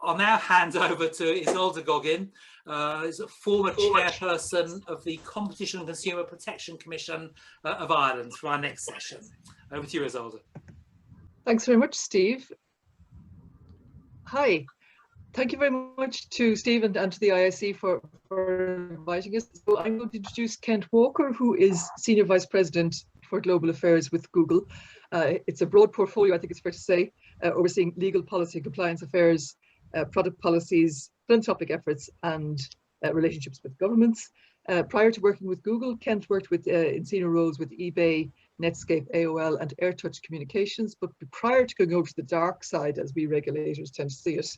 I'll now hand over to Isolde Goggin, who's a former chairperson of the Competition and Consumer Protection Commission of Ireland, for our next session. Over to you, Isolde. Thanks very much, Steve. Hi. Thank you very much to Steve and to the IIC for inviting us. So I'm going to introduce Kent Walker, who is Senior Vice President for Global Affairs with Google. It's a broad portfolio, I think it's fair to say, overseeing legal policy, compliance affairs, product policies, philanthropic efforts, and relationships with governments. Prior to working with Google, Kent worked in senior roles with eBay, Netscape, AOL, and AirTouch Communications. But prior to going over to the dark side, as we regulators tend to see it,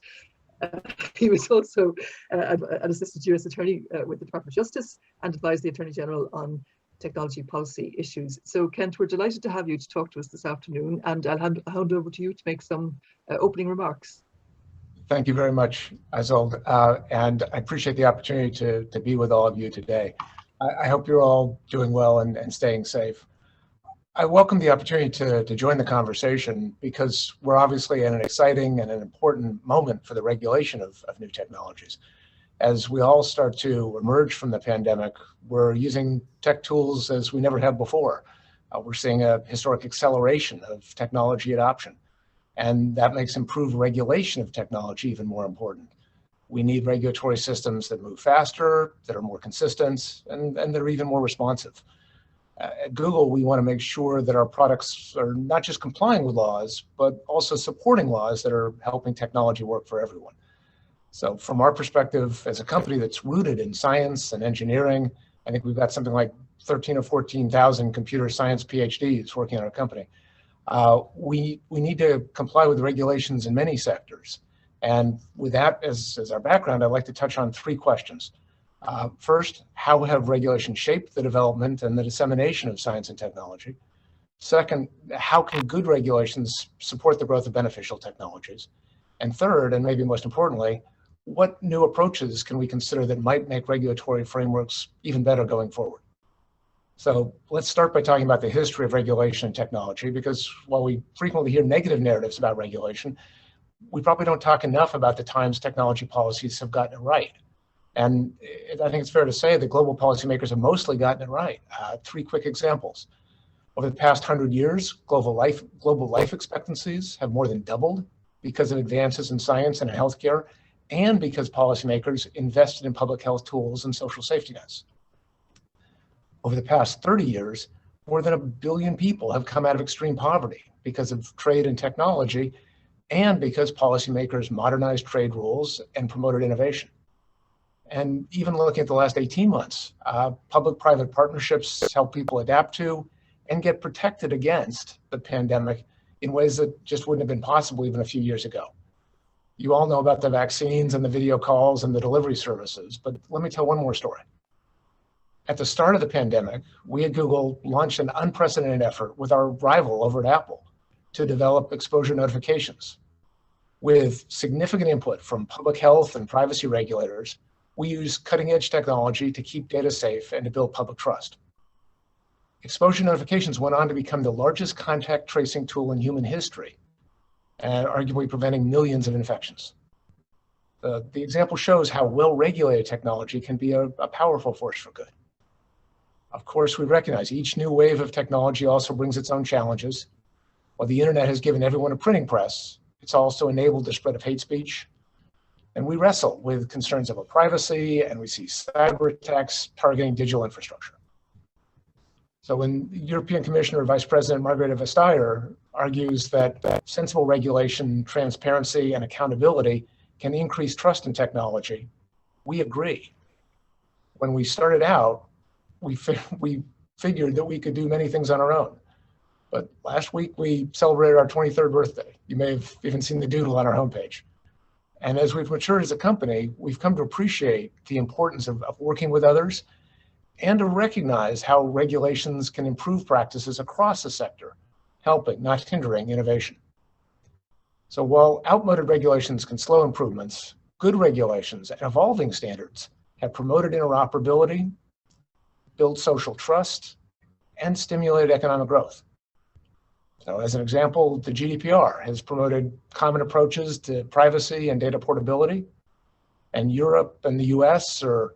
he was also an assistant US attorney with the Department of Justice and advised the Attorney General on technology policy issues. So Kent, we're delighted to have you to talk to us this afternoon, and I'll hand over to you to make some opening remarks. Thank you very much, Isolde, and I appreciate the opportunity to be with all of you today. I hope you're all doing well and staying safe. I welcome the opportunity to join the conversation because we're obviously in an exciting and an important moment for the regulation of new technologies. As we all start to emerge from the pandemic, we're using tech tools as we never have before. We're seeing a historic acceleration of technology adoption, and that makes improved regulation of technology even more important. We need regulatory systems that move faster, that are more consistent, and that are even more responsive. At Google, we want to make sure that our products are not just complying with laws, but also supporting laws that are helping technology work for everyone. So from our perspective, as a company that's rooted in science and engineering, I think we've got something like 13 or 14,000 computer science PhDs working in our company. We need to comply with regulations in many sectors. And with that as our background, I'd like to touch on three questions. First, how have regulations shaped the development and the dissemination of science and technology? Second, how can good regulations support the growth of beneficial technologies? And third, and maybe most importantly, what new approaches can we consider that might make regulatory frameworks even better going forward? So let's start by talking about the history of regulation and technology, because while we frequently hear negative narratives about regulation, we probably don't talk enough about the times technology policies have gotten it right. And I think it's fair to say that global policymakers have mostly gotten it right. Three quick examples. Over the past 100 years, global life expectancies have more than doubled because of advances in science and in healthcare, and because policymakers invested in public health tools and social safety nets. Over the past 30 years, more than 1 billion people have come out of extreme poverty because of trade and technology, and because policymakers modernized trade rules and promoted innovation. And even looking at the last 18 months, public-private partnerships help people adapt to and get protected against the pandemic in ways that just wouldn't have been possible even a few years ago. You all know about the vaccines and the video calls and the delivery services, but let me tell one more story. At the start of the pandemic, we at Google launched an unprecedented effort with our rival over at Apple to develop exposure notifications. With significant input from public health and privacy regulators, we use cutting-edge technology to keep data safe and to build public trust. Exposure notifications went on to become the largest contact tracing tool in human history, and arguably preventing millions of infections. The example shows how well-regulated technology can be a powerful force for good. Of course, we recognize each new wave of technology also brings its own challenges. While the internet has given everyone a printing press, it's also enabled the spread of hate speech. And we wrestle with concerns about privacy, and we see cyber attacks targeting digital infrastructure. So when European Commissioner Vice President Margrethe Vestager argues that sensible regulation, transparency, and accountability can increase trust in technology, we agree. When we started out, we figured that we could do many things on our own. But last week, we celebrated our 23rd birthday. You may have even seen the doodle on our homepage. And as we've matured as a company, we've come to appreciate the importance of working with others and to recognize how regulations can improve practices across the sector, helping, not hindering, innovation. So while outmoded regulations can slow improvements, good regulations and evolving standards have promoted interoperability, built social trust, and stimulated economic growth. So as an example, the GDPR has promoted common approaches to privacy and data portability, and Europe and the US are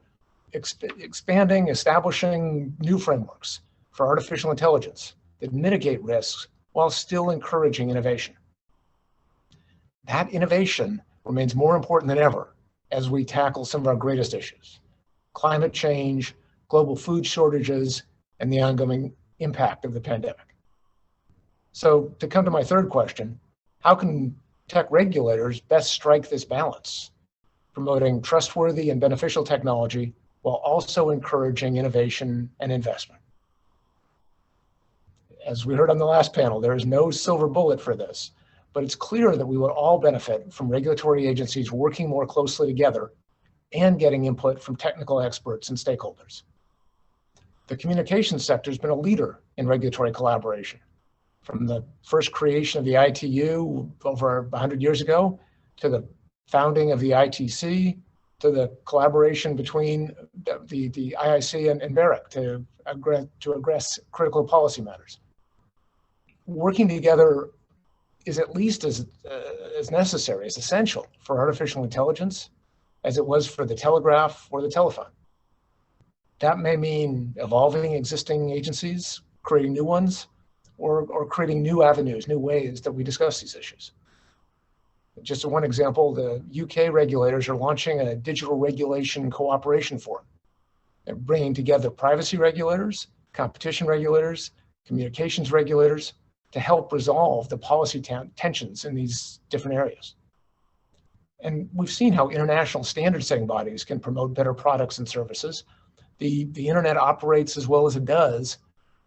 expanding, establishing new frameworks for artificial intelligence that mitigate risks while still encouraging innovation. That innovation remains more important than ever as we tackle some of our greatest issues: climate change, global food shortages, and the ongoing impact of the pandemic. So to come to my third question, how can tech regulators best strike this balance, promoting trustworthy and beneficial technology while also encouraging innovation and investment? As we heard on the last panel, there is no silver bullet for this, but it's clear that we would all benefit from regulatory agencies working more closely together and getting input from technical experts and stakeholders. The communications sector has been a leader in regulatory collaboration, from the first creation of the ITU over 100 years ago, to the founding of the ITC, to the collaboration between the IIC and BEREC to address critical policy matters. Working together is at least as necessary, as essential for artificial intelligence as it was for the telegraph or the telephone. That may mean evolving existing agencies, creating new ones, or creating new avenues, new ways that we discuss these issues. Just one example, the UK regulators are launching a digital regulation cooperation forum. They're bringing together privacy regulators, competition regulators, communications regulators to help resolve the policy tensions in these different areas. And we've seen how international standard setting bodies can promote better products and services. The internet operates as well as it does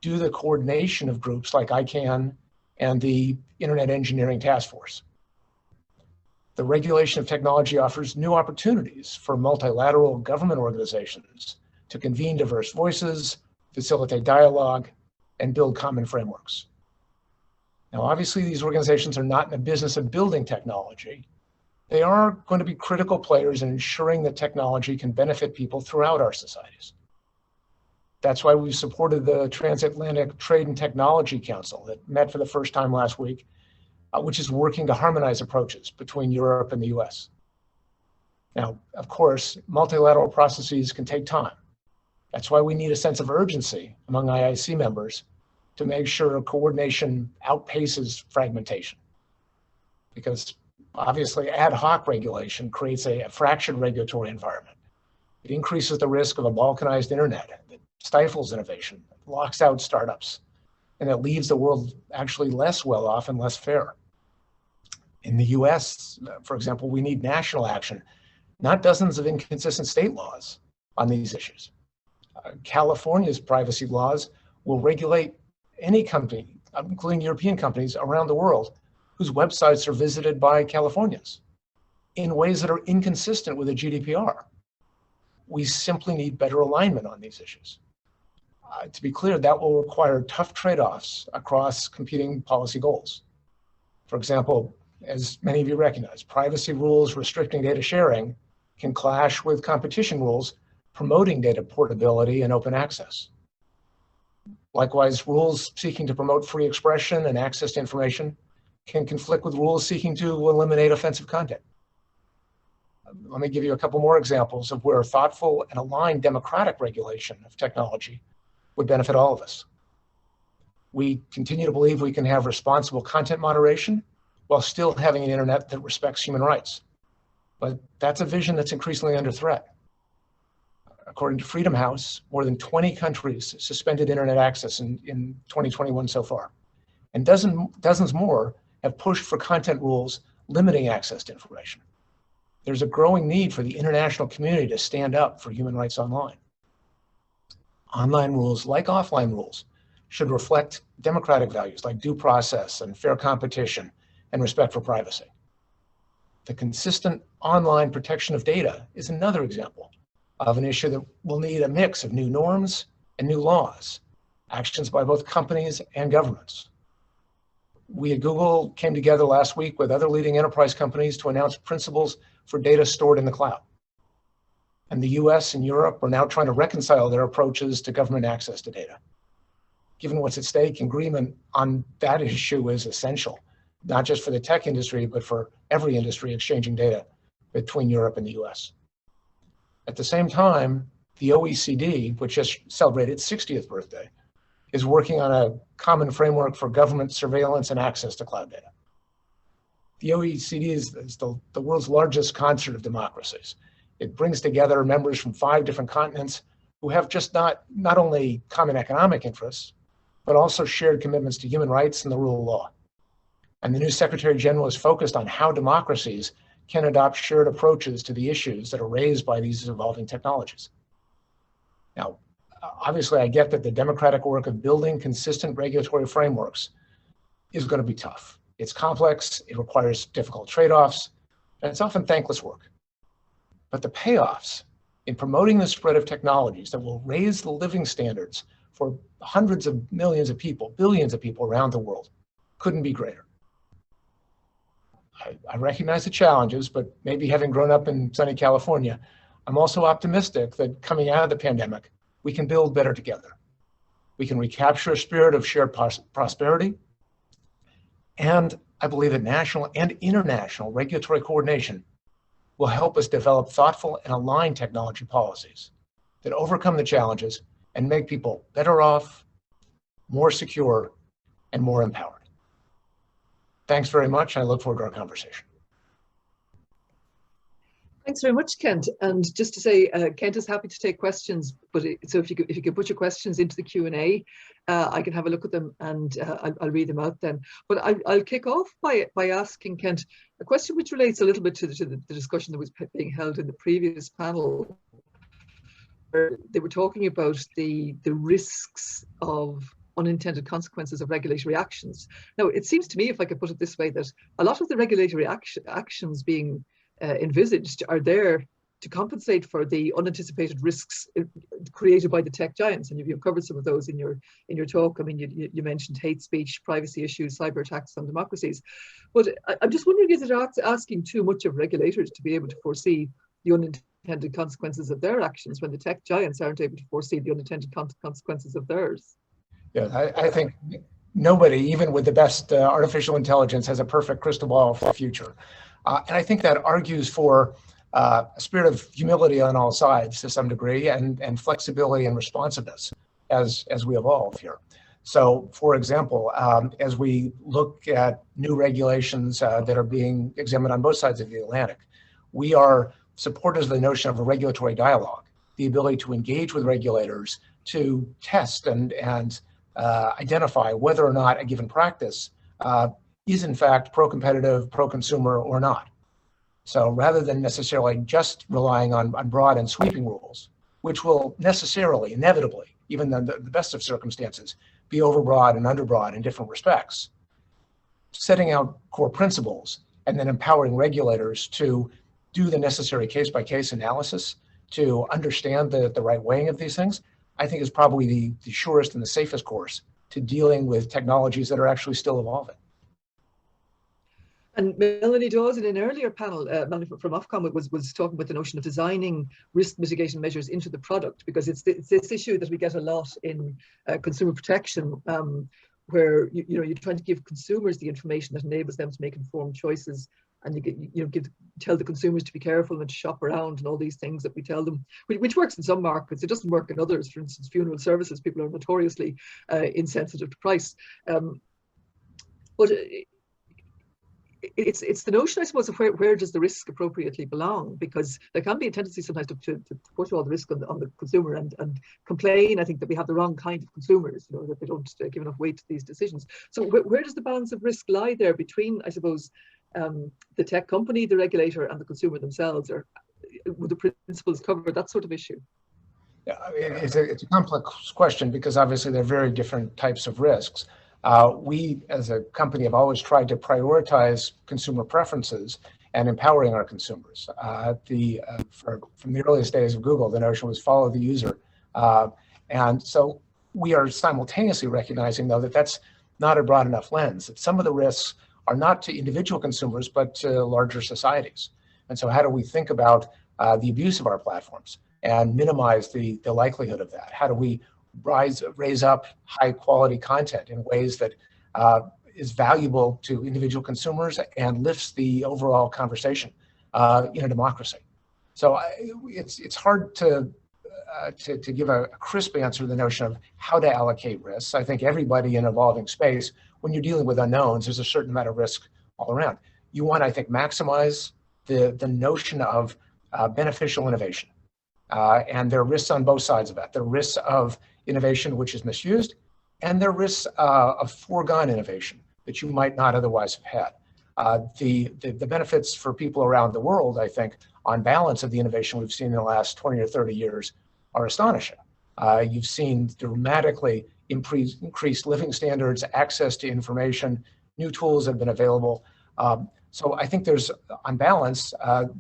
due to the coordination of groups like ICANN and the Internet Engineering Task Force. The regulation of technology offers new opportunities for multilateral government organizations to convene diverse voices, facilitate dialogue, and build common frameworks. Now, obviously, these organizations are not in the business of building technology. They are going to be critical players in ensuring that technology can benefit people throughout our societies. That's why we've supported the Transatlantic Trade and Technology Council that met for the first time last week, which is working to harmonize approaches between Europe and the US. Now, of course, multilateral processes can take time. That's why we need a sense of urgency among IIC members to make sure coordination outpaces fragmentation. Because obviously ad hoc regulation creates a fractured regulatory environment. It increases the risk of a balkanized internet that stifles innovation, locks out startups, and that leaves the world actually less well off and less fair. In the US, for example, we need national action, not dozens of inconsistent state laws on these issues. California's privacy laws will regulate any company, including European companies around the world, whose websites are visited by Californians in ways that are inconsistent with the GDPR. We simply need better alignment on these issues. To be clear, that will require tough trade-offs across competing policy goals. For example, as many of you recognize, privacy rules restricting data sharing can clash with competition rules promoting data portability and open access. Likewise, rules seeking to promote free expression and access to information can conflict with rules seeking to eliminate offensive content. Let me give you a couple more examples of where thoughtful and aligned democratic regulation of technology would benefit all of us. We continue to believe we can have responsible content moderation while still having an internet that respects human rights. But that's a vision that's increasingly under threat. According to Freedom House, more than 20 countries suspended internet access in 2021 so far. And dozens more have pushed for content rules limiting access to information. There's a growing need for the international community to stand up for human rights online. Online rules, like offline rules, should reflect democratic values like due process and fair competition and respect for privacy. The consistent online protection of data is another example of an issue that will need a mix of new norms and new laws, actions by both companies and governments. We at Google came together last week with other leading enterprise companies to announce principles for data stored in the cloud. And the US and Europe are now trying to reconcile their approaches to government access to data. given what's at stake, agreement on that issue is essential, not just for the tech industry, but for every industry exchanging data between Europe and the US. At the same time, the OECD, which just celebrated its 60th birthday, is working on a common framework for government surveillance and access to cloud data. The OECD is the world's largest concert of democracies. It brings together members from 5 different continents who have just not only common economic interests, but also shared commitments to human rights and the rule of law. And the new Secretary General is focused on how democracies can adopt shared approaches to the issues that are raised by these evolving technologies. Now, obviously, I get that the democratic work of building consistent regulatory frameworks is going to be tough. It's complex, it requires difficult trade-offs, and it's often thankless work. But the payoffs in promoting the spread of technologies that will raise the living standards for hundreds of millions of people, billions of people around the world couldn't be greater. I recognize the challenges, but maybe having grown up in sunny California, I'm also optimistic that coming out of the pandemic, we can build better together. We can recapture a spirit of shared prosperity. And I believe that national and international regulatory coordination will help us develop thoughtful and aligned technology policies that overcome the challenges and make people better off, more secure, and more empowered. Thanks very much. I look forward to our conversation. Thanks very much, Kent. And just to say, Kent is happy to take questions, but so if you could put your questions into the Q&A, I can have a look at them and I'll read them out then. But I'll kick off by asking Kent a question which relates a little bit to the discussion that was being held in the previous panel. They were talking about the risks of unintended consequences of regulatory actions. Now, it seems to me, if I could put it this way, that a lot of the regulatory actions being envisaged are there to compensate for the unanticipated risks created by the tech giants, and you've covered some of those in your talk. I mean, you mentioned hate speech, privacy issues, cyber attacks on democracies, but I'm just wondering, is it asking too much of regulators to be able to foresee the unintended consequences of their actions when the tech giants aren't able to foresee the unintended consequences of theirs? Yeah, I think nobody, even with the best artificial intelligence, has a perfect crystal ball for the future. And I think that argues for a spirit of humility on all sides to some degree, and flexibility and responsiveness as we evolve here. So, for example, as we look at new regulations that are being examined on both sides of the Atlantic, we are supporters of the notion of a regulatory dialogue, the ability to engage with regulators to test and identify whether or not a given practice is in fact pro-competitive, pro-consumer, or not. So rather than necessarily just relying on broad and sweeping rules, which will necessarily, inevitably, even in the best of circumstances, be overbroad and underbroad in different respects, setting out core principles and then empowering regulators to do the necessary case-by-case analysis to understand the right weighing of these things, I think is probably the surest and the safest course to dealing with technologies that are actually still evolving. And Melanie Dawes, in an earlier panel, Melanie from Ofcom was talking about the notion of designing risk mitigation measures into the product, because it's this issue that we get a lot in consumer protection, where you're trying to give consumers the information that enables them to make informed choices, and tell the consumers to be careful and to shop around and all these things that we tell them, which works in some markets. It doesn't work in others. For instance, funeral services, people are notoriously insensitive to price. But it's the notion, I suppose, of where does the risk appropriately belong, because there can be a tendency sometimes to push all the risk on the consumer and complain, I think, that we have the wrong kind of consumers, that they don't give enough weight to these decisions. So where does the balance of risk lie there between, I suppose, the tech company, the regulator, and the consumer themselves? Or would the principles cover that sort of issue? Yeah, it's a complex question, because obviously there are very different types of risks. We, as a company, have always tried to prioritize consumer preferences and empowering our consumers. From the earliest days of Google, the notion was follow the user. And so we are simultaneously recognizing, though, that that's not a broad enough lens, that some of the risks are not to individual consumers, but to larger societies. And so how do we think about the abuse of our platforms and minimize the likelihood of that? How do we raise up high quality content in ways that is valuable to individual consumers and lifts the overall conversation in a democracy. So it's hard to give a crisp answer to the notion of how to allocate risks. I think everybody in an evolving space, when you're dealing with unknowns, there's a certain amount of risk all around. You want to, I think, maximize the notion of beneficial innovation. And there are risks on both sides of that. There are risks of innovation which is misused, and there are risks of foregone innovation that you might not otherwise have had. The benefits for people around the world, I think, on balance of the innovation we've seen in the last 20 or 30 years are astonishing. You've seen dramatically increased living standards, access to information, new tools have been available. So I think there's, on balance,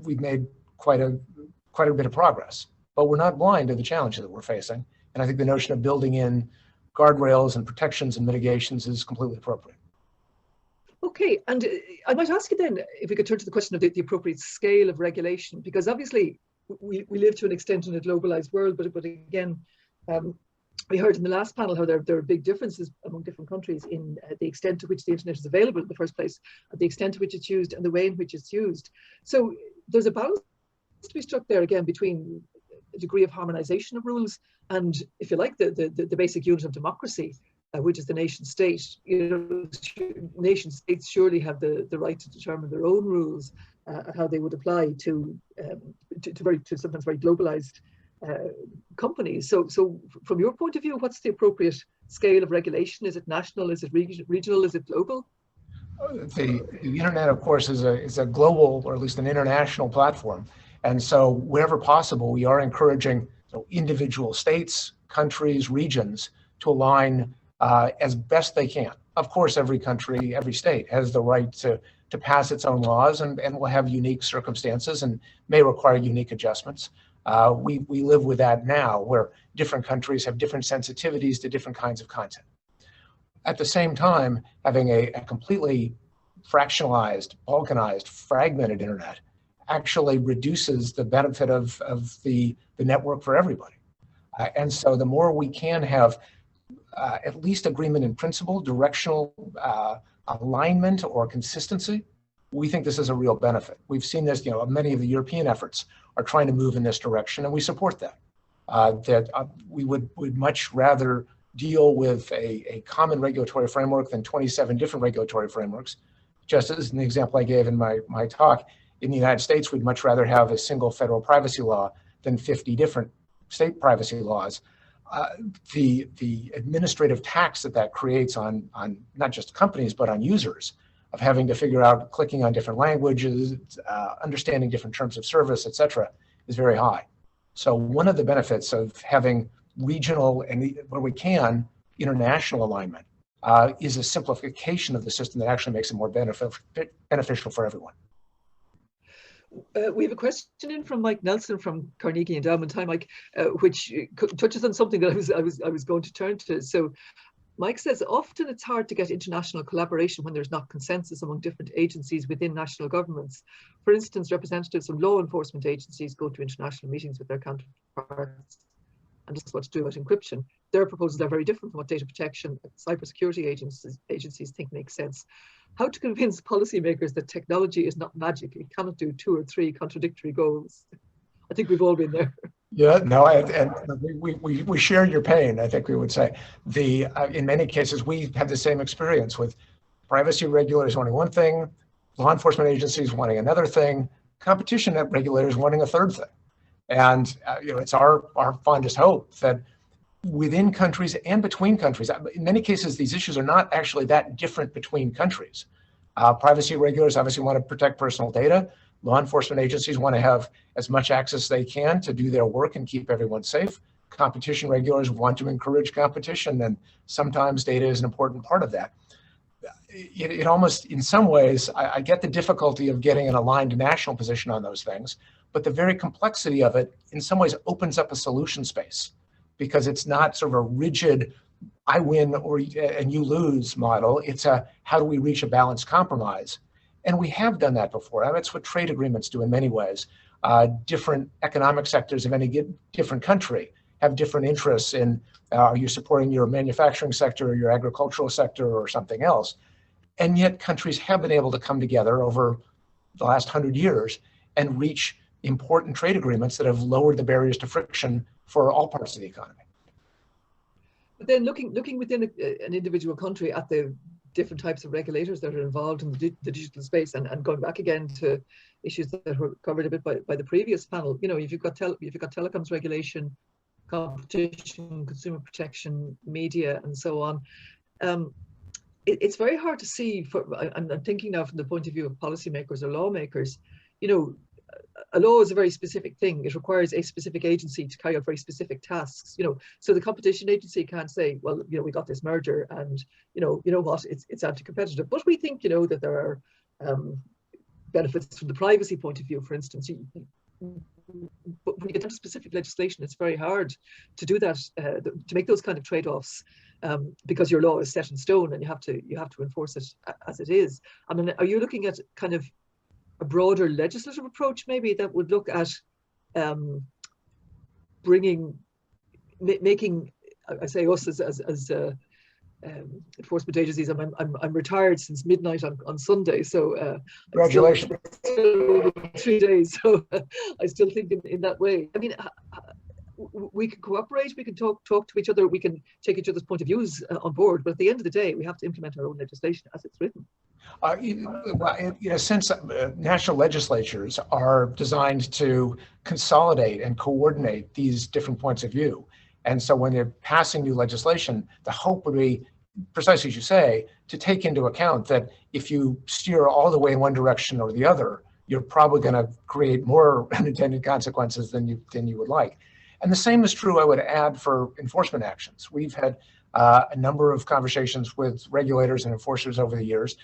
we've made quite a bit of progress, but we're not blind to the challenges that we're facing. And I think the notion of building in guardrails and protections and mitigations is completely appropriate. Okay, and I might ask you then if we could turn to the question of the appropriate scale of regulation, because obviously we live to an extent in a globalized world, but again, we heard in the last panel how there are big differences among different countries in the extent to which the internet is available in the first place, the extent to which it's used, and the way in which it's used. So there's a balance to be struck there again between a degree of harmonization of rules and, if you like, the basic unit of democracy, which is the nation state. Nation states surely have the right to determine their own rules and how they would apply to sometimes very globalized companies. So from your point of view, what's the appropriate scale of regulation? Is it national? Is it regional? Is it global? The internet, of course, is a global, or at least an international platform. And so wherever possible, we are encouraging individual states, countries, regions to align as best they can. Of course, every country, every state has the right to pass its own laws and will have unique circumstances and may require unique adjustments. We live with that now, where different countries have different sensitivities to different kinds of content. At the same time, having a completely fractionalized, balkanized, fragmented internet actually reduces the benefit of the network for everybody. And so the more we can have at least agreement in principle, directional alignment or consistency, we think this is a real benefit. We've seen this, many of the European efforts are trying to move in this direction, and we support that. We would much rather deal with a common regulatory framework than 27 different regulatory frameworks. Just as in the example I gave in my talk, in the United States, we'd much rather have a single federal privacy law than 50 different state privacy laws. The administrative tax that creates on not just companies, but on users, of having to figure out clicking on different languages, understanding different terms of service, et cetera, is very high. So one of the benefits of having regional and, where we can, international alignment is a simplification of the system that actually makes it more beneficial for everyone. We have a question in from Mike Nelson from Carnegie Endowment. Hi, Mike, which touches on something that I was going to turn to. So Mike says, often it's hard to get international collaboration when there's not consensus among different agencies within national governments. For instance, representatives from law enforcement agencies go to international meetings with their counterparts and discuss what to do about encryption. Their proposals are very different from what data protection and cybersecurity agencies think makes sense. How to convince policymakers that technology is not magic. It cannot do 2 or 3 contradictory goals. I think we've all been there. Yeah, no, and we share your pain, I think we would say. In many cases, we have the same experience with privacy regulators wanting one thing, law enforcement agencies wanting another thing, competition regulators wanting a third thing. And it's our fondest hope that within countries and between countries, in many cases, these issues are not actually that different between countries. Privacy regulators obviously want to protect personal data. Law enforcement agencies want to have as much access as they can to do their work and keep everyone safe. Competition regulators want to encourage competition, and sometimes data is an important part of that. It almost, in some ways, I get the difficulty of getting an aligned national position on those things, but the very complexity of it, in some ways, opens up a solution space, because it's not sort of a rigid, I win and you lose model. It's a, how do we reach a balanced compromise? And we have done that before. That's what trade agreements do in many ways. Different economic sectors of any different country have different interests in, are you supporting your manufacturing sector or your agricultural sector or something else? And yet countries have been able to come together over the last 100 years and reach important trade agreements that have lowered the barriers to friction for all parts of the economy. But then looking within an individual country at the different types of regulators that are involved in the digital space, and going back again to issues that were covered a bit by the previous panel, if you've got telecoms regulation, competition, consumer protection, media, and so on, it's very hard to see. I'm thinking now from the point of view of policymakers or lawmakers. A law is a very specific thing. It requires a specific agency to carry out very specific tasks. So the competition agency can't say, well, we got this merger, and you know what, it's anti-competitive. But we think, that there are benefits from the privacy point of view, for instance. But when you get into specific legislation, it's very hard to do that, to make those kind of trade-offs, because your law is set in stone and you have to enforce it as it is. I mean, are you looking at kind of a broader legislative approach, maybe, that would look at making, I say us as enforcement agencies. I'm retired since midnight on Sunday, so congratulations. 3 days, so I still think in that way. I mean, we can cooperate, we can talk to each other, we can take each other's point of views on board, but at the end of the day, we have to implement our own legislation as it's written. In a sense, national legislatures are designed to consolidate and coordinate these different points of view. And so when they're passing new legislation, the hope would be, precisely as you say, to take into account that if you steer all the way in one direction or the other, you're probably going to create more unintended consequences than you would like. And the same is true, I would add, for enforcement actions. We've had a number of conversations with regulators and enforcers over the years,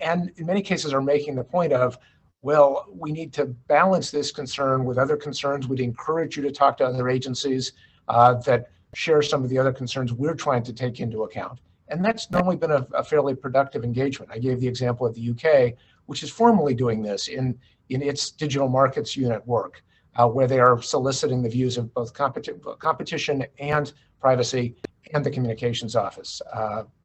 and in many cases are making the point of, well, we need to balance this concern with other concerns. We'd encourage you to talk to other agencies that share some of the other concerns we're trying to take into account. And that's normally been a fairly productive engagement. I gave the example of the UK, which is formally doing this in its digital markets unit work, where they are soliciting the views of both competition and privacy and the communications office,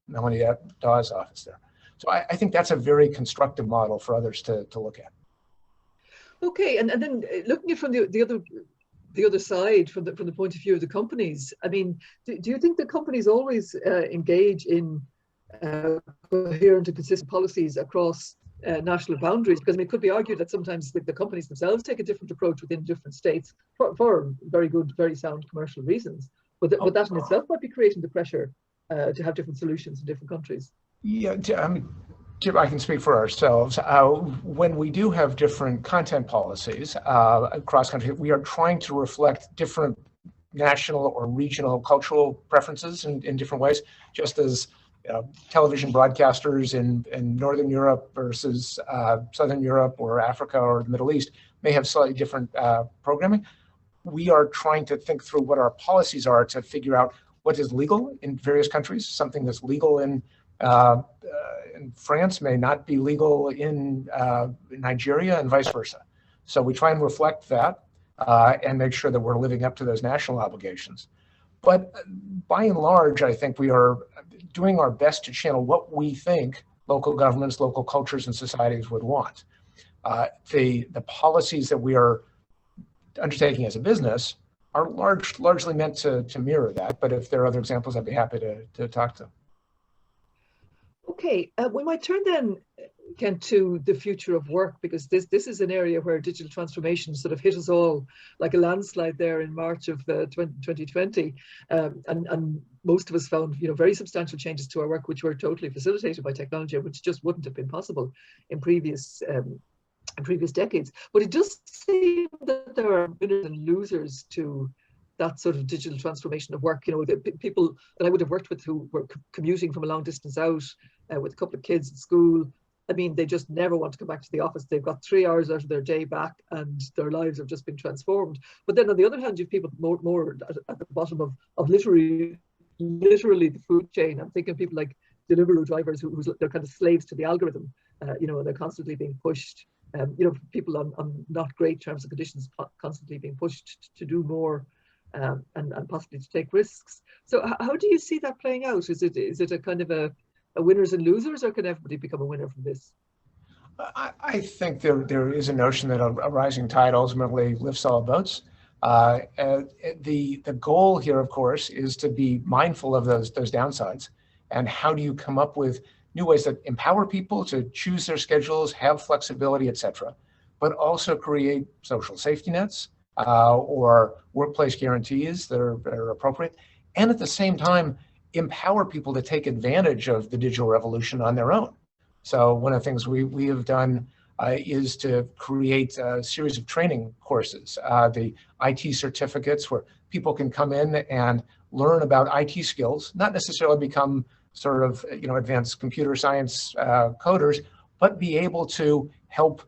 Melanie Dawes' office there. So I think that's a very constructive model for others to look at. Okay, and then looking at from the other side, from the point of view of the companies, I mean, do you think the companies always engage in coherent and consistent policies across national boundaries? Because I mean, it could be argued that sometimes the companies themselves take a different approach within different states for very good, very sound commercial reasons. But that in itself might be creating the pressure to have different solutions in different countries. Yeah, I can speak for ourselves. When we do have different content policies across country, we are trying to reflect different national or regional cultural preferences in different ways, just as television broadcasters in Northern Europe versus Southern Europe or Africa or the Middle East may have slightly different programming. We are trying to think through what our policies are to figure out what is legal in various countries. Something that's legal in France may not be legal in Nigeria, and vice versa. So we try and reflect that and make sure that we're living up to those national obligations. But by and large, I think we are doing our best to channel what we think local governments, local cultures, and societies would want. The policies that we are undertaking as a business are largely meant to mirror that. But if there are other examples, I'd be happy to talk to them. Okay, we might turn then, Ken, to the future of work, because this is an area where digital transformation sort of hit us all like a landslide there in March of 2020, and most of us found very substantial changes to our work, which were totally facilitated by technology, which just wouldn't have been possible in previous decades. But it does seem that there are winners and losers to that sort of digital transformation of work. The people that I would have worked with who were commuting from a long distance out with a couple of kids at school, I mean, they just never want to come back to the office. They've got 3 hours out of their day back and their lives have just been transformed. But then on the other hand, you have people more at the bottom of literally the food chain. I'm thinking of people like Deliveroo drivers they're kind of slaves to the algorithm, and they're constantly being pushed. People on not great terms and conditions constantly being pushed to do more and possibly to take risks. So how do you see that playing out? Is it a kind of a winners and losers, or can everybody become a winner from this? I think there is a notion that a rising tide ultimately lifts all boats. The goal here, of course, is to be mindful of those downsides. And how do you come up with new ways that empower people to choose their schedules, have flexibility, et cetera, but also create social safety nets or workplace guarantees that are appropriate, and at the same time, empower people to take advantage of the digital revolution on their own. So one of the things we have done is to create a series of training courses, the IT certificates, where people can come in and learn about IT skills, not necessarily become sort of advanced computer science coders, but be able to help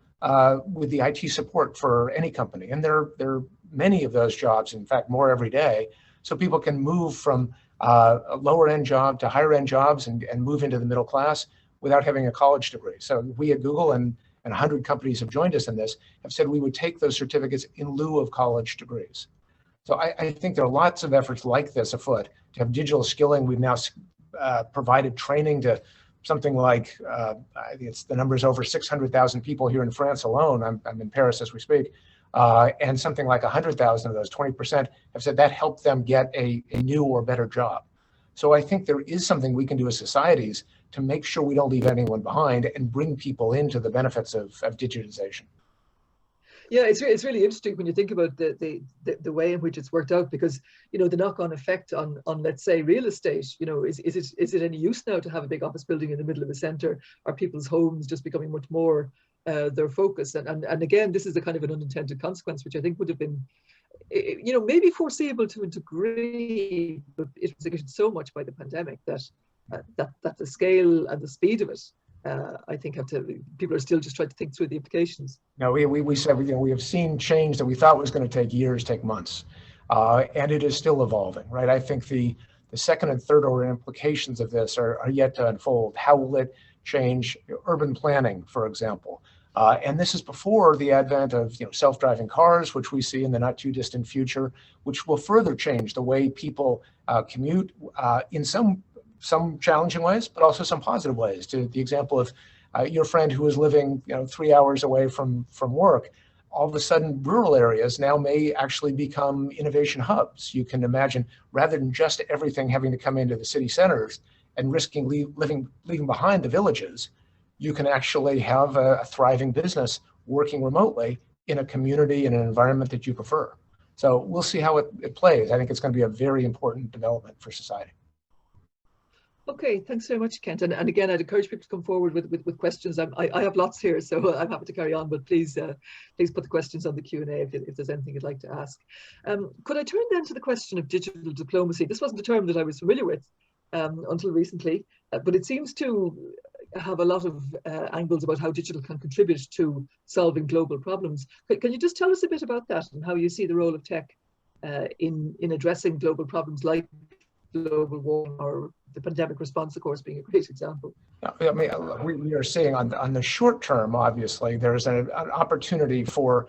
with the IT support for any company. And there are many of those jobs, in fact, more every day. So people can move from a lower end job to higher end jobs and move into the middle class without having a college degree. So we at Google and 100 companies have joined us in this, have said we would take those certificates in lieu of college degrees. So I think there are lots of efforts like this afoot to have digital skilling. We've now provided training to something like, I think the number's over 600,000 people here in France alone. I'm in Paris as we speak. And something like 100,000 of those, 20%, have said that helped them get a new or better job. So I think there is something we can do as societies to make sure we don't leave anyone behind and bring people into the benefits of digitization. Yeah, it's really interesting when you think about the way in which it's worked out, because the knock-on effect on let's say real estate. Is it any use now to have a big office building in the middle of a centre? Are people's homes just becoming much more their focus? And again, this is a kind of an unintended consequence, which I think would have been maybe foreseeable to a degree, but it was triggered so much by the pandemic that the scale and the speed of it, I think people are still just trying to think through the implications. No, we said we have seen change that we thought was going to take years, take months, and it is still evolving, right? I think the second and third order implications of this are yet to unfold. How will it change urban planning, for example? And this is before the advent of self-driving cars, which we see in the not too distant future, which will further change the way people commute in some challenging ways, but also some positive ways. To the example of your friend who was living 3 hours away from work, all of a sudden rural areas now may actually become innovation hubs. You can imagine, rather than just everything having to come into the city centers and risking leaving behind the villages, you can actually have a thriving business working remotely in a community, in an environment that you prefer. So we'll see how it plays. I think it's going to be a very important development for society. Okay, thanks very much, Kent. And again, I'd encourage people to come forward with questions. I have lots here, so I'm happy to carry on, but please put the questions on the Q&A if there's anything you'd like to ask. Could I turn then to the question of digital diplomacy? This wasn't a term that I was familiar with until recently, but it seems to have a lot of angles about how digital can contribute to solving global problems. Can you just tell us a bit about that and how you see the role of tech in addressing global problems like global warming, or the pandemic response, of course, being a great example? I mean, we are seeing on the short term, obviously, there's an opportunity for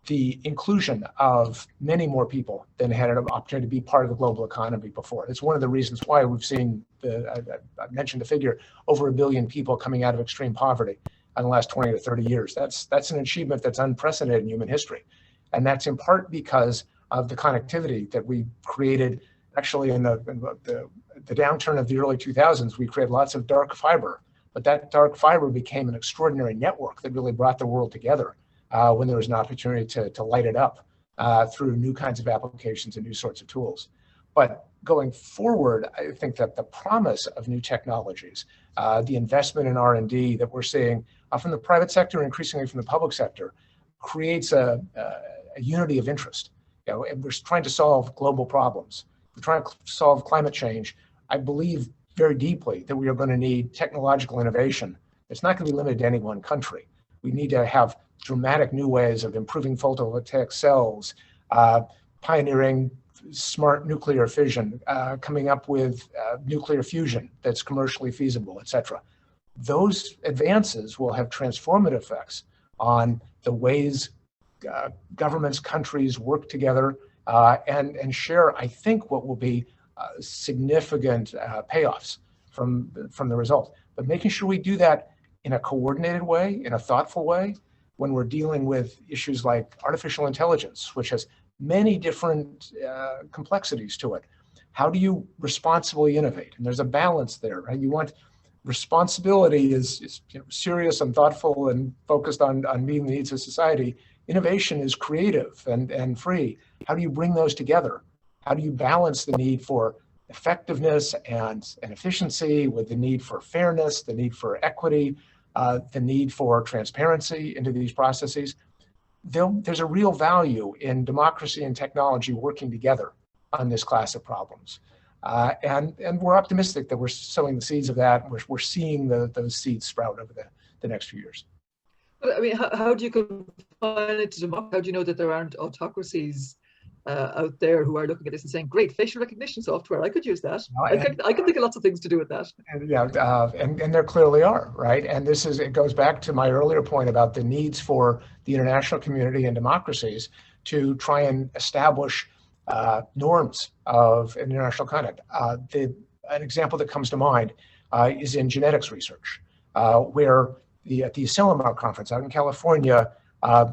the inclusion of many more people than had an opportunity to be part of the global economy before. It's one of the reasons why we've seen, I mentioned the figure, over 1 billion people coming out of extreme poverty in the last 20 to 30 years. That's an achievement that's unprecedented in human history. And that's in part because of the connectivity that we created. Actually, in the downturn of the early 2000s, we created lots of dark fiber, but that dark fiber became an extraordinary network that really brought the world together when there was an opportunity to light it up through new kinds of applications and new sorts of tools. But going forward, I think that the promise of new technologies, the investment in R&D that we're seeing from the private sector and increasingly from the public sector, creates a unity of interest. And we're trying to solve global problems. We're trying to solve climate change. I believe very deeply that we are going to need technological innovation. It's not going to be limited to any one country. We need to have dramatic new ways of improving photovoltaic cells, pioneering smart nuclear fission, coming up with nuclear fusion that's commercially feasible, et cetera. Those advances will have transformative effects on the ways governments, countries work together and share, I think, what will be significant payoffs from the result. But making sure we do that in a coordinated way, in a thoughtful way, when we're dealing with issues like artificial intelligence, which has many different complexities to it. How do you responsibly innovate? And there's a balance there, right? You want responsibility is serious and thoughtful and focused on meeting the needs of society. Innovation is creative and free. How do you bring those together? How do you balance the need for effectiveness and efficiency with the need for fairness, the need for equity, the need for transparency into these processes? There's a real value in democracy and technology working together on this class of problems. And we're optimistic that we're sowing the seeds of that. We're seeing those seeds sprout over the next few years. But I mean, how do you confine it to democracy? How do you know that there aren't autocracies out there who are looking at this and saying, great, facial recognition software, I could use that. I can think of lots of things to do with that. And there clearly are, right? And it goes back to my earlier point about the needs for the international community and democracies to try and establish norms of international conduct. An example that comes to mind is in genetics research, where at the Asilomar conference out in California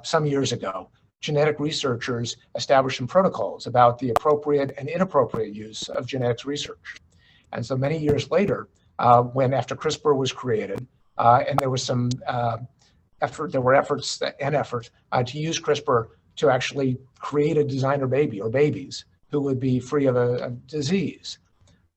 some years ago, genetic researchers established some protocols about the appropriate and inappropriate use of genetics research. And so many years later, after CRISPR was created, and there was some efforts to use CRISPR to actually create a designer baby or babies who would be free of a disease.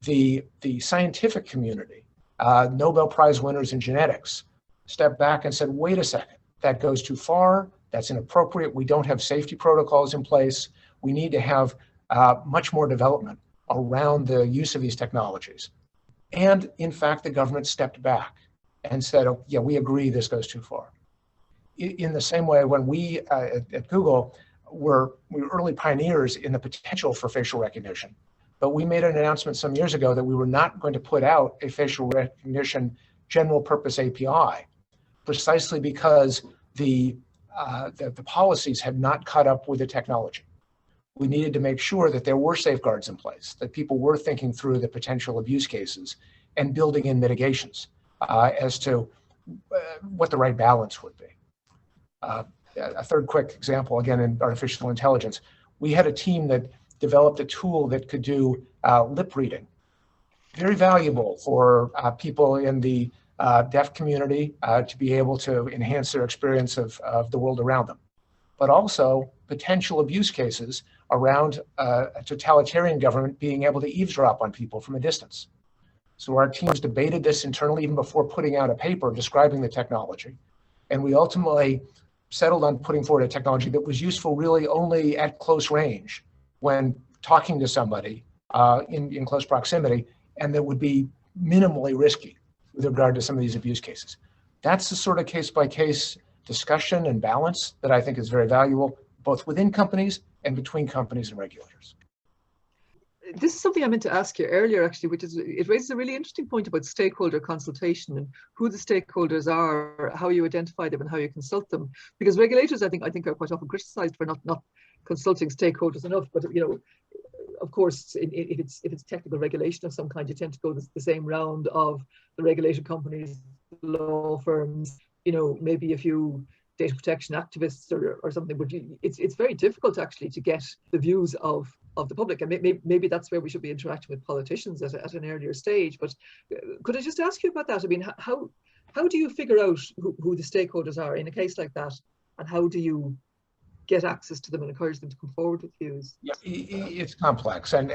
The scientific community, Nobel Prize winners in genetics, stepped back and said, wait a second, that goes too far, that's inappropriate, we don't have safety protocols in place, we need to have much more development around the use of these technologies. And in fact, the government stepped back and said, oh, yeah, we agree this goes too far. In the same way, when we at Google we were early pioneers in the potential for facial recognition, but we made an announcement some years ago that we were not going to put out a facial recognition general purpose API, precisely because the policies had not caught up with the technology. We needed to make sure that there were safeguards in place, that people were thinking through the potential abuse cases and building in mitigations as to what the right balance would be. A third quick example, again, in artificial intelligence, we had a team that developed a tool that could do lip reading. Very valuable for people in the deaf community to be able to enhance their experience of the world around them. But also potential abuse cases around a totalitarian government being able to eavesdrop on people from a distance. So our teams debated this internally even before putting out a paper describing the technology. And we ultimately settled on putting forward a technology that was useful really only at close range when talking to somebody in close proximity, and that would be minimally risky with regard to some of these abuse cases. That's the sort of case-by-case discussion and balance that I think is very valuable, both within companies and between companies and regulators. This is something I meant to ask you earlier, actually, which is, it raises a really interesting point about stakeholder consultation and who the stakeholders are, how you identify them and how you consult them. Because regulators, I think are quite often criticized for not consulting stakeholders enough. But, you know, of course, if it's technical regulation of some kind, you tend to go the same round of the regulated companies, law firms, you know, maybe a few data protection activists or something. But it's very difficult actually to get the views of the public, and maybe that's where we should be interacting with politicians at an earlier stage. But could I just ask you about that? I mean, how do you figure out who the stakeholders are in a case like that, and how do you get access to them and encourage them to come forward with views? Yeah, it's complex, and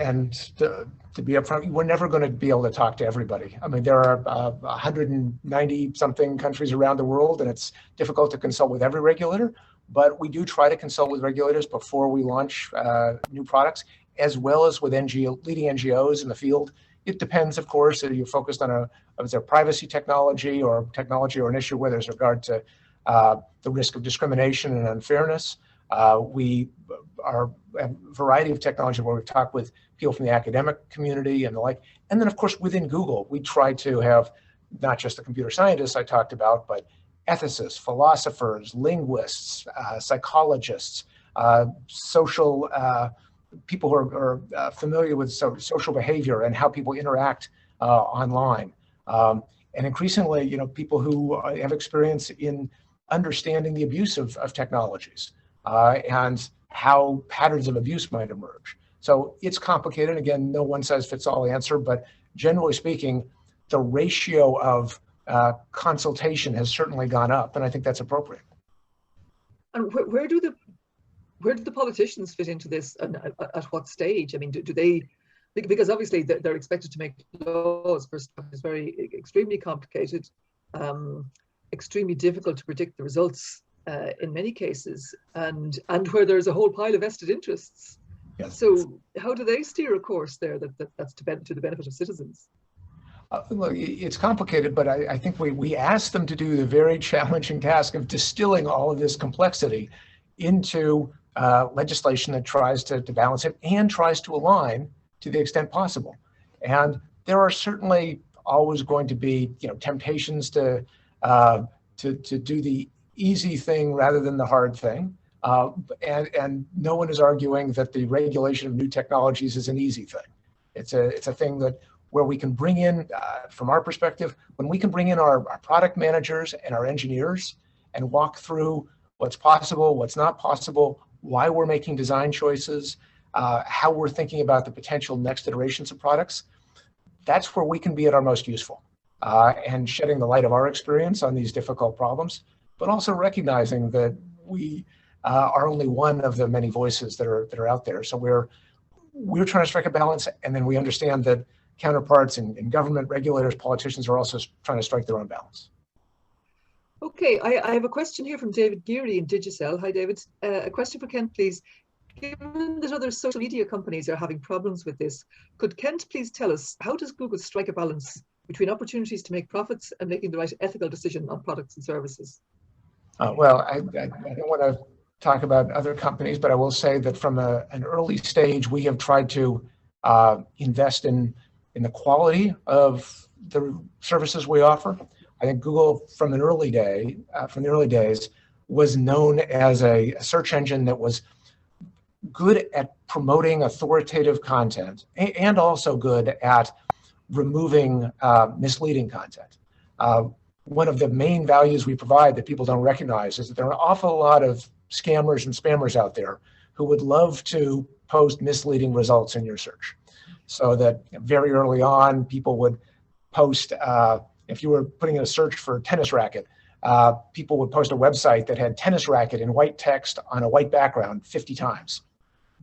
to be upfront, we're never going to be able to talk to everybody. I mean, there are 190 something countries around the world, and it's difficult to consult with every regulator. But we do try to consult with regulators before we launch new products, as well as with leading NGOs in the field. It depends, of course, if you're focused on is there privacy technology or an issue where there's regard to the risk of discrimination and unfairness. We have a variety of technology where we've talked with people from the academic community and the like. And then, of course, within Google, we try to have not just the computer scientists I talked about, but ethicists, philosophers, linguists, psychologists, social people who are familiar with social behavior and how people interact online. And increasingly, people who have experience in understanding the abuse of technologies and how patterns of abuse might emerge. So it's complicated. Again, no one size fits all answer, but generally speaking, the ratio of consultation has certainly gone up, and I think that's appropriate. And where do the politicians fit into this, and at what stage? I mean, do they? Because obviously they're expected to make laws for stuff that's extremely complicated, extremely difficult to predict the results in many cases, and where there's a whole pile of vested interests. Yes. So how do they steer a course there that's to the benefit of citizens? Look, it's complicated, but I think we asked them to do the very challenging task of distilling all of this complexity into legislation that tries to balance it and tries to align to the extent possible. And there are certainly always going to be, temptations to do the easy thing rather than the hard thing. And no one is arguing that the regulation of new technologies is an easy thing. It's a thing that where we can bring in, from our perspective, when we can bring in our product managers and our engineers and walk through what's possible, what's not possible, why we're making design choices, how we're thinking about the potential next iterations of products, that's where we can be at our most useful. And shedding the light of our experience on these difficult problems, but also recognizing that we are only one of the many voices that are out there. So we're trying to strike a balance, and then we understand that counterparts in government, regulators, politicians are also trying to strike their own balance. Okay, I have a question here from David Geary in Digicel. Hi, David. A question for Kent, please. Given that other social media companies are having problems with this, could Kent please tell us, how does Google strike a balance between opportunities to make profits and making the right ethical decision on products and services? Well, I don't want to talk about other companies, but I will say that from an early stage, we have tried to invest in the quality of the services we offer. I think Google, from the early days, was known as a search engine that was good at promoting authoritative content and also good at removing misleading content. One of the main values we provide that people don't recognize is that there are an awful lot of scammers and spammers out there who would love to post misleading results in your search. So that very early on, people would post, if you were putting in a search for tennis racket, people would post a website that had tennis racket in white text on a white background 50 times,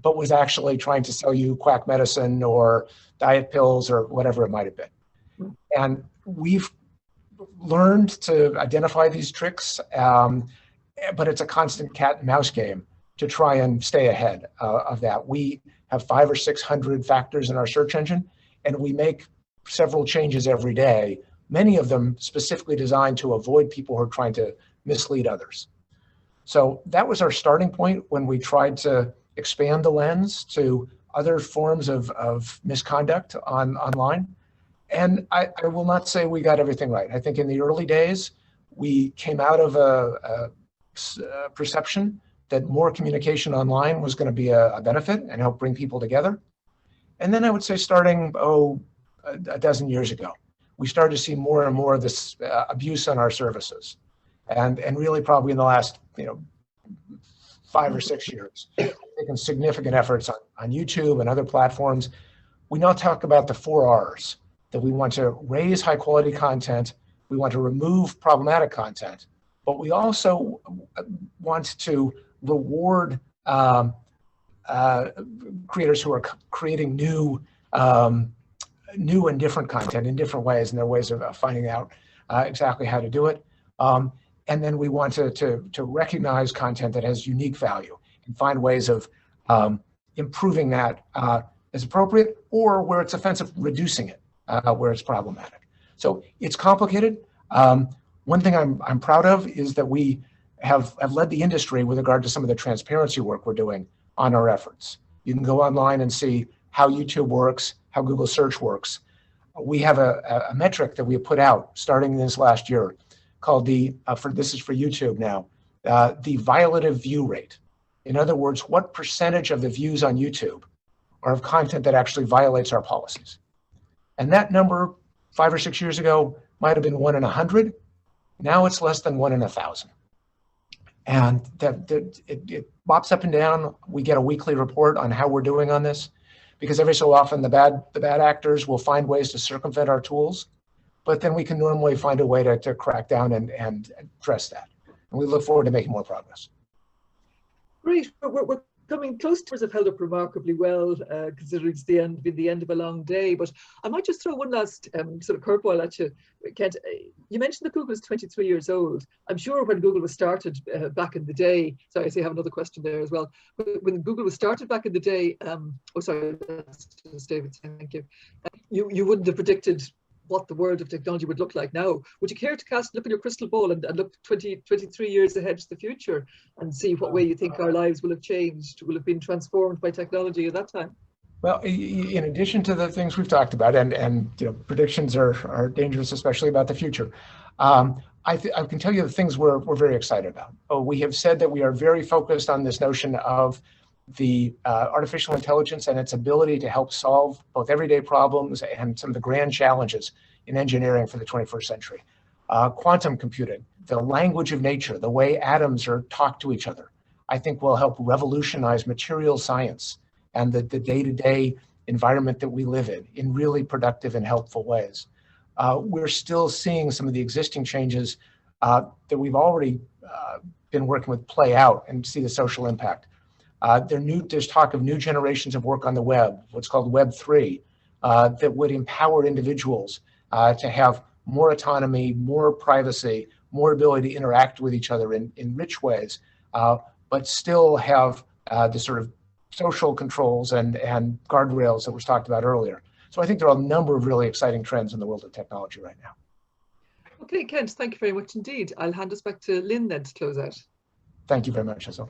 but was actually trying to sell you quack medicine or diet pills or whatever it might have been. And we've learned to identify these tricks, but it's a constant cat and mouse game to try and stay ahead of that. We have 500 or 600 factors in our search engine, and we make several changes every day, many of them specifically designed to avoid people who are trying to mislead others. So that was our starting point when we tried to expand the lens to other forms of misconduct online. And I will not say we got everything right. I think in the early days, we came out of a perception that more communication online was going to be a benefit and help bring people together. And then I would say starting, a dozen years ago, we started to see more and more of this abuse on our services. And really probably in the last 5 or 6 years, taken significant efforts on YouTube and other platforms. We now talk about the 4 R's, that we want to raise high quality content, we want to remove problematic content, but we also want to reward creators who are creating new and different content in different ways, and their ways of finding out exactly how to do it. And then we want to recognize content that has unique value and find ways of improving that as appropriate, or where it's offensive, reducing it where it's problematic. So it's complicated. One thing I'm proud of is that we have led the industry with regard to some of the transparency work we're doing on our efforts. You can go online and see how YouTube works, how Google search works. We have a metric that we have put out starting this last year called this is for YouTube now, the violative view rate. In other words, what percentage of the views on YouTube are of content that actually violates our policies. And that number 5 or 6 years ago might have been 1 in 100. Now it's less than 1 in 1,000. And it bops up and down. We get a weekly report on how we're doing on this, because every so often the bad actors will find ways to circumvent our tools, but then we can normally find a way to crack down and address that. And we look forward to making more progress. Great. We're coming close to us. Have held up remarkably well, considering it's been the end of a long day. But I might just throw one last sort of curveball at you, Kent. You mentioned that Google is 23 years old. I'm sure when Google was started back in the day, sorry, I see I have another question there as well. When Google was started back in the day, oh, sorry, that's just David, thank you. You wouldn't have predicted what the world of technology would look like now. Would you care to look at your crystal ball and look 23 years ahead to the future and see what way you think our lives will have changed, will have been transformed by technology at that time? Well, in addition to the things we've talked about, and you know, predictions are dangerous, especially about the future. I can tell you the things we're very excited about. We have said that we are very focused on this notion of the artificial intelligence and its ability to help solve both everyday problems and some of the grand challenges in engineering for the 21st century. Quantum computing, the language of nature, the way atoms are talked to each other, I think will help revolutionize material science and the day-to-day environment that we live in really productive and helpful ways. We're still seeing some of the existing changes that we've already been working with play out and see the social impact. There's talk of new generations of work on the web, what's called Web 3, that would empower individuals to have more autonomy, more privacy, more ability to interact with each other in rich ways, but still have the sort of social controls and guardrails that was talked about earlier. So I think there are a number of really exciting trends in the world of technology right now. Okay, Kent, thank you very much indeed. I'll hand us back to Lynn then to close out. Thank you very much, Isolde.